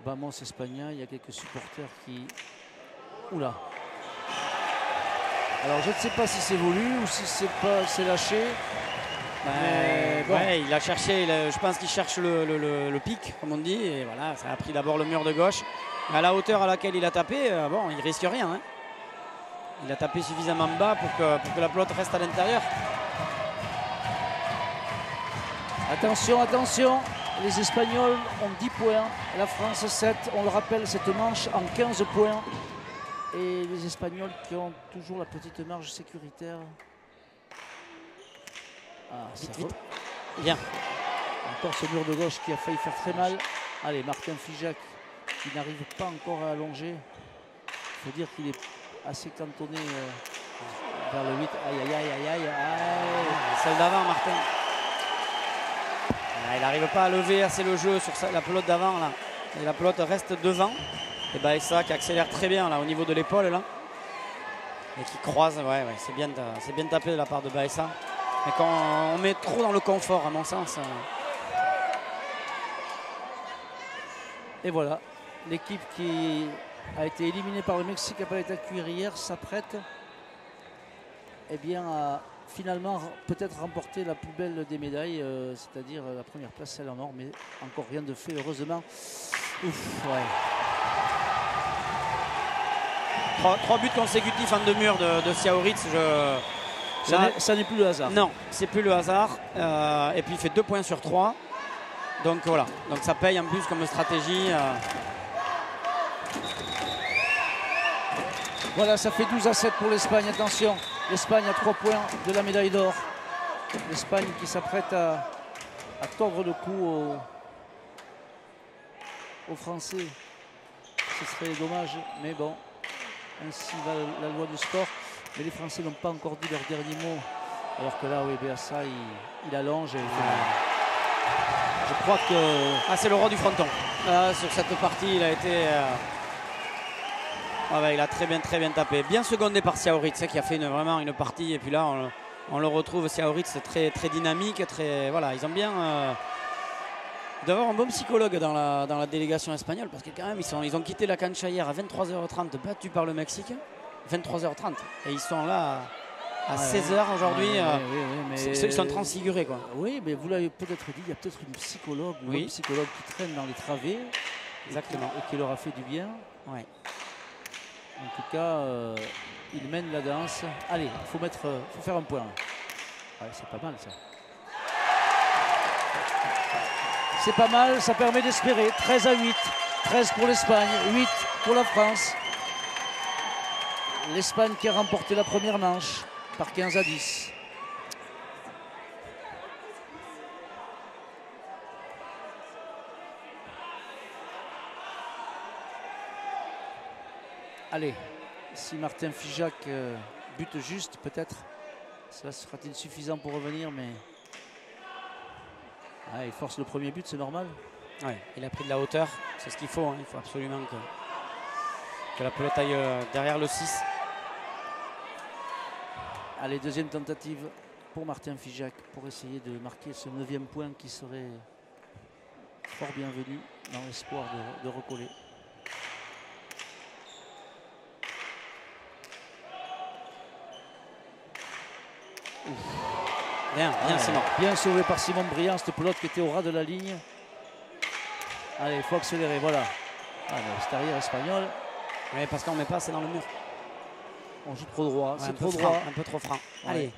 Vamos Espagne, il y a quelques supporters qui... Oula. Alors je ne sais pas si c'est voulu ou si c'est lâché. Bon. Ouais, il a cherché, je pense qu'il cherche le pic, comme on dit. Et voilà, ça a pris d'abord le mur de gauche. À la hauteur à laquelle il a tapé, bon, il risque rien. Hein. Il a tapé suffisamment bas pour que la pelote reste à l'intérieur. Attention, attention. Les Espagnols ont 10 points, la France 7. On le rappelle, cette manche en 15 points. Et les Espagnols qui ont toujours la petite marge sécuritaire. Ah, Vite. Bien. Encore ce mur de gauche qui a failli faire très mal. Allez, Martin Figeac qui n'arrive pas encore à allonger. Il faut dire qu'il est assez cantonné vers le 8. Aïe. Celle d'avant, Martin. Il n'arrive pas à lever assez le jeu sur la pelote d'avant là. Et la pelote reste devant. Et Baessa qui accélère très bien là au niveau de l'épaule là. Et qui croise, ouais, c'est bien tapé de la part de Baessa. Mais quand on met trop dans le confort, à mon sens. Et voilà, l'équipe qui a été éliminée par le Mexique à Paleta Cuir s'apprête à finalement peut-être remporter la plus belle des médailles, c'est-à-dire la première place, celle en or, mais encore rien de fait, heureusement. Ouf, ouais. 3 buts consécutifs en 2 murs de Siaoritz. Ça n'est plus le hasard. Non, c'est plus le hasard. Et puis il fait 2 points sur 3. Donc voilà, donc ça paye en plus comme stratégie. Voilà, ça fait 12-7 pour l'Espagne. Attention, l'Espagne a 3 points de la médaille d'or. L'Espagne qui s'apprête à tordre le cou aux Français. Ce serait dommage, mais bon, ainsi va la loi du sport. Mais les Français n'ont pas encore dit leur dernier mot. Alors que là, oui, Baessa, il allonge. Je crois que... Ah, c'est le roi du fronton. Sur cette partie, il a été... il a très bien tapé. Bien secondé par Siaoritz, qui a fait vraiment une partie. Et puis là, on le retrouve, Siaoritz, très dynamique. Voilà, ils ont bien... d'avoir un bon psychologue dans la délégation espagnole. Parce que quand même, ils ont quitté la cancha hier à 23h30, battus par le Mexique. 23h30. Et ils sont là à 16h aujourd'hui. Ils sont transfigurés, quoi. Oui, mais vous l'avez peut-être dit, il y a peut-être une psychologue ou un psychologue qui traîne dans les travées. Exactement. Et qui leur a fait du bien. Ouais. En tout cas, il mène la danse. Allez, il faut faire un point. Ouais, c'est pas mal ça. C'est pas mal, ça permet d'espérer. 13-8. 13 pour l'Espagne, 8 pour la France. l'Espagne qui a remporté la première manche par 15-10. Allez, si Martin Figeac bute juste, peut-être, cela sera-t-il suffisant pour revenir, mais ah, il force le premier but, c'est normal. Ouais, il a pris de la hauteur, c'est ce qu'il faut. Hein. Il faut absolument que la pelote aille derrière le 6. Allez, deuxième tentative pour Martin Figeac pour essayer de marquer ce 9e point qui serait fort bienvenu dans l'espoir de recoller. Bien, Simon. Bien sauvé par Simon Briand, cette pelote qui était au ras de la ligne. Allez, il faut accélérer, voilà. C'est arrière espagnol. Oui, parce qu'on ne met pas assez dans le mur. On joue trop droit, Ouais, c'est trop droit. Un peu trop franc. Ouais. Allez.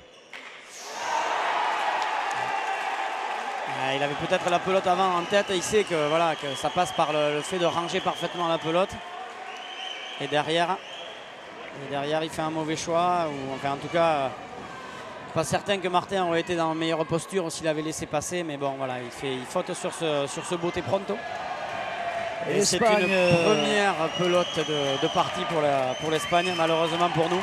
Il avait peut-être la pelote avant en tête et il sait que, voilà, que ça passe par le fait de ranger parfaitement la pelote. Et derrière, il fait un mauvais choix. Ou, enfin, en tout cas, pas certain que Martin aurait été dans une meilleure posture s'il avait laissé passer. Mais bon, voilà, il faute sur ce botte pronto. Et c'est une première pelote de partie pour l'Espagne, malheureusement pour nous.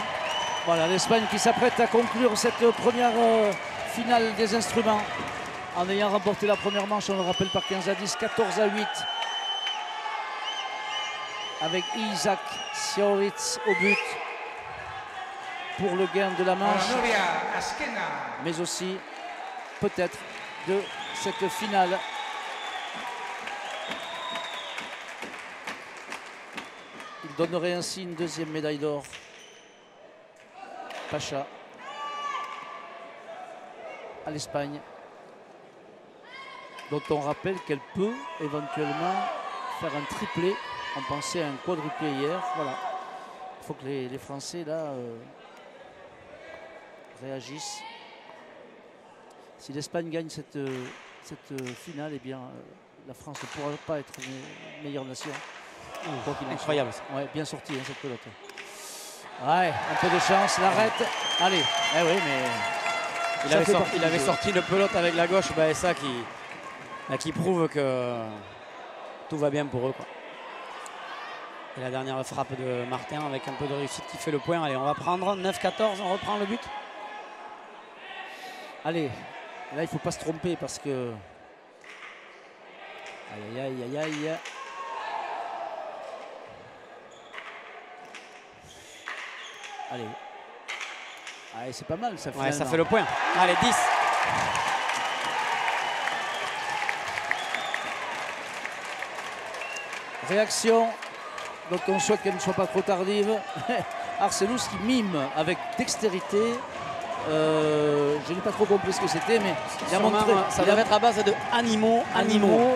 Voilà, l'Espagne qui s'apprête à conclure cette première finale des instruments en ayant remporté la première manche, on le rappelle, par 15-10, 14-8. Avec Isaac Sioritz au but pour le gain de la manche, mais aussi peut-être de cette finale. Il donnerait ainsi une deuxième médaille d'or. Pacha à l'Espagne, dont on rappelle qu'elle peut éventuellement faire un triplé. On pensait à un quadruplé hier. Voilà. Il faut que les Français là réagissent. Si l'Espagne gagne cette finale, eh bien la France ne pourra pas être une meilleure nation. Incroyable. Ouais, bien sorti hein, cette pelote. Ouais, un peu de chance, l'arrête. Allez, eh oui, mais il avait sorti une pelote avec la gauche, bah, et ça qui prouve que tout va bien pour eux, quoi. Et la dernière frappe de Martin avec un peu de réussite qui fait le point. Allez, on va prendre 9-14, on reprend le but. Allez, là il ne faut pas se tromper parce que... Aïe, aïe, aïe, aïe. Allez. Allez, c'est pas mal, ça fait, ouais, ça fait le point. Allez, 10. Réaction, donc on souhaite qu'elle ne soit pas trop tardive. Arcelus qui mime avec dextérité. Je n'ai pas trop compris ce que c'était, mais il a montré. Ça doit être à base de animaux.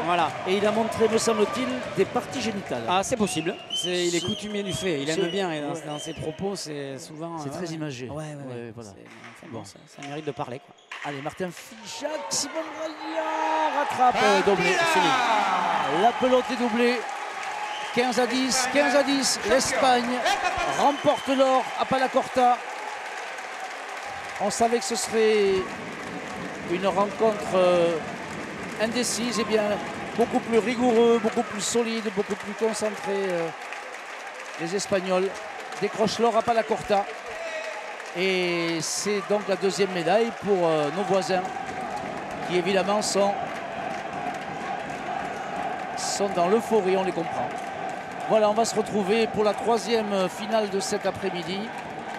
Voilà. Et il a montré, me semble-t-il, des parties génitales. Ah, c'est possible. Il est coutumier du fait. Il aime bien. Et dans ses propos, c'est souvent. C'est très imagé. Ouais, voilà. Enfin, bon, ça mérite de parler, quoi. Allez, Martin Figeac, Simon Briand rattrape. Doublé, fini. La pelote est doublée. 15-10, 15-10. L'Espagne remporte l'or à Palacorta. On savait que ce serait une rencontre indécise, et bien beaucoup plus rigoureux, beaucoup plus solide, beaucoup plus concentré. Les Espagnols décrochent l'or à Palacorta. Et c'est donc la deuxième médaille pour nos voisins qui évidemment sont dans l'euphorie, on les comprend. Voilà, on va se retrouver pour la troisième finale de cet après-midi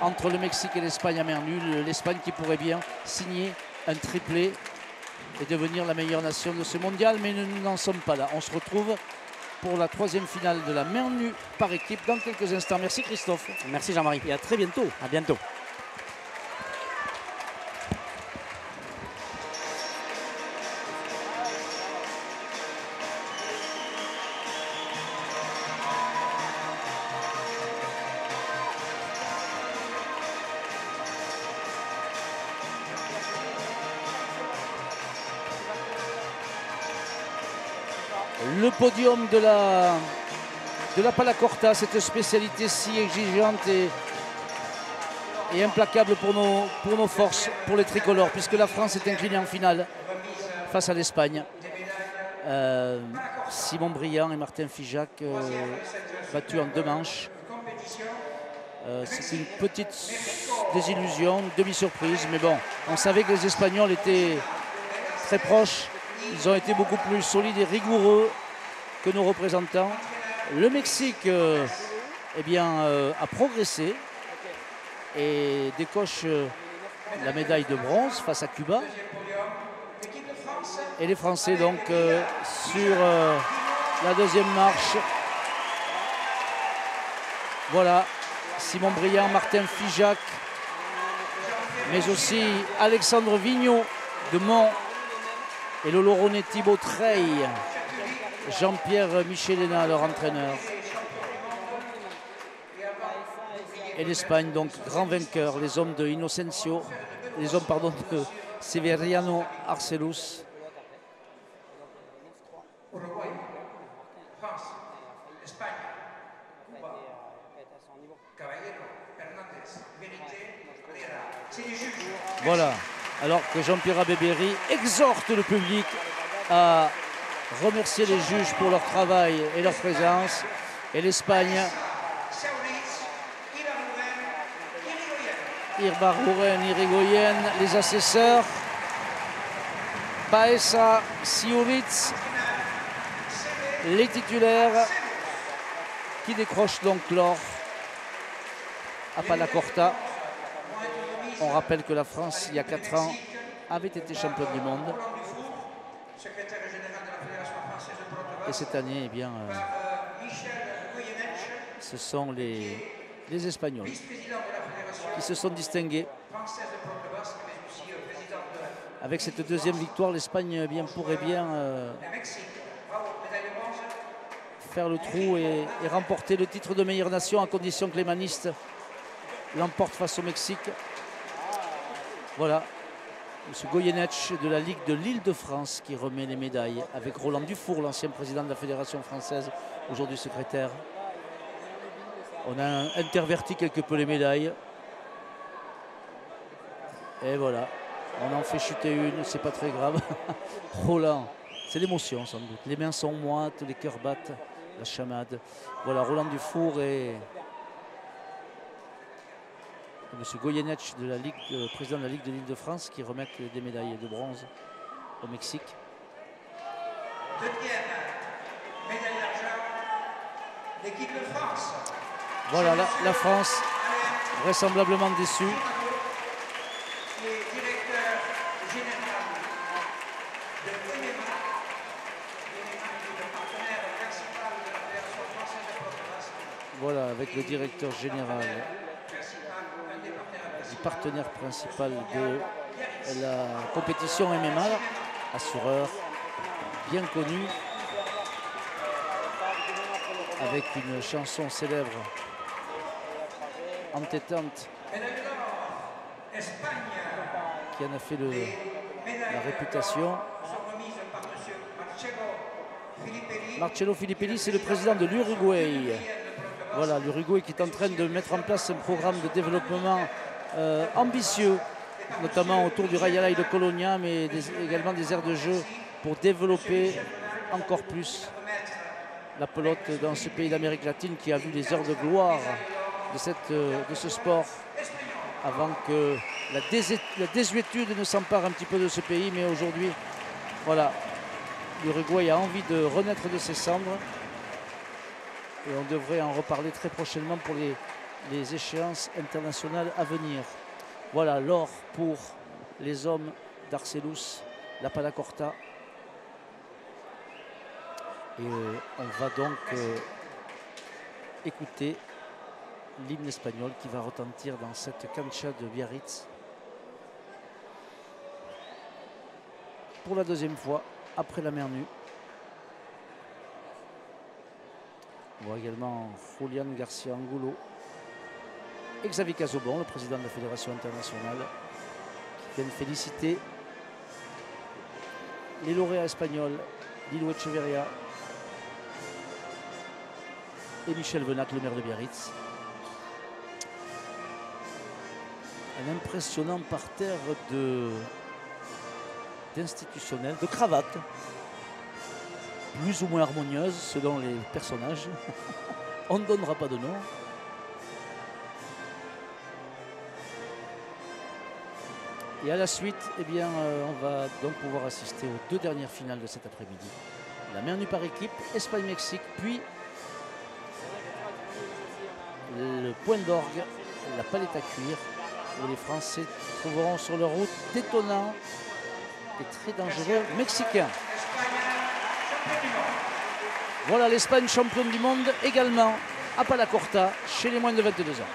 entre le Mexique et l'Espagne à main nulle. L'Espagne qui pourrait bien signer un triplé et devenir la meilleure nation de ce mondial, mais nous n'en sommes pas là. On se retrouve pour la troisième finale de la main nue par équipe dans quelques instants. Merci Christophe. Merci Jean-Marie. Et à très bientôt. À bientôt. Le podium de la Palacorta, cette spécialité si exigeante et et implacable pour nos forces, pour les tricolores, puisque la France est inclinée en finale face à l'Espagne. Simon Briand et Martin Figeac battus en 2 manches. C'est une petite désillusion, une demi-surprise, mais bon, on savait que les Espagnols étaient très proches. Ils ont été beaucoup plus solides et rigoureux que nos représentants. Le Mexique eh bien, a progressé et décoche la médaille de bronze face à Cuba. Et les Français donc sur la deuxième marche. Voilà, Simon Briand, Martin Figeac, mais aussi Alexandre Vignot de Mont et le Lauronnais Thibaut Treille, Jean-Pierre Michelena, leur entraîneur. Et l'Espagne, donc grand vainqueur, les hommes de Inocencio, les hommes pardon, de Severiano Arcelus. Voilà, alors que Jean-Pierre Abébéry exhorte le public à remercier les juges pour leur travail et leur présence. Et l'Espagne, Irbarburen, Irigoyen, les assesseurs, Paesa, Siovic, les titulaires qui décrochent donc l'or à Panacorta. On rappelle que la France, il y a 4 ans, avait été championne du monde. Et cette année, eh bien, ce sont les Espagnols qui se sont distingués. Avec cette deuxième victoire, l'Espagne pourrait bien faire le trou et remporter le titre de meilleure nation à condition que les manistes l'emportent face au Mexique. Voilà, M. Goyeneche de la Ligue de l'Île-de-France qui remet les médailles avec Roland Dufour, l'ancien président de la Fédération française, aujourd'hui secrétaire. On a interverti quelque peu les médailles. Et voilà, on en fait chuter une, c'est pas très grave. Roland, c'est l'émotion sans doute. Les mains sont moites, les cœurs battent, la chamade. Voilà, Roland Dufour et M. Goyeneche, de la Ligue, président de la Ligue de l'Île-de-France, qui remettent des médailles de bronze au Mexique. Deuxième médaille d'argent, l'équipe de France. Voilà, la France, vraisemblablement déçue. Qui est directeur général de l'ENEMA. L'ENEMA qui est le partenaire principal de la Fédération française de Protection. Voilà, avec le directeur général, du partenaire principal de la compétition MMA, assureur bien connu, avec une chanson célèbre entêtante qui en a fait la réputation. Marcello Filippelli, c'est le président de l'Uruguay. Voilà, l'Uruguay qui est en train de mettre en place un programme de développement ambitieux, notamment autour du Rayalay de Colonia, mais également des aires de jeu pour développer encore plus la pelote dans ce pays d'Amérique latine qui a vu les heures de gloire de ce sport avant que la désuétude ne s'empare un petit peu de ce pays. Mais aujourd'hui, voilà, l'Uruguay a envie de renaître de ses cendres et on devrait en reparler très prochainement pour les échéances internationales à venir. Voilà l'or pour les hommes d'Arcelus, la Panacorta. Et on va donc écouter l'hymne espagnol qui va retentir dans cette cancha de Biarritz pour la deuxième fois après la mer nue. On voit également Julian Garcia Angulo et Xavier Casaubon, le président de la Fédération internationale, qui viennent féliciter les lauréats espagnols, Lilo Echeverria et Michel Venac, le maire de Biarritz. Un impressionnant parterre d'institutionnels, de cravates, plus ou moins harmonieuses selon les personnages. On ne donnera pas de nom. Et à la suite, eh bien, on va donc pouvoir assister aux 2 dernières finales de cet après-midi. La main nue par équipe, Espagne-Mexique, puis le point d'orgue, la palette à cuir, où les Français trouveront sur leur route d'étonnants et très dangereux Mexicains. Voilà l'Espagne championne du monde également à Palacorta chez les moins de 22 ans.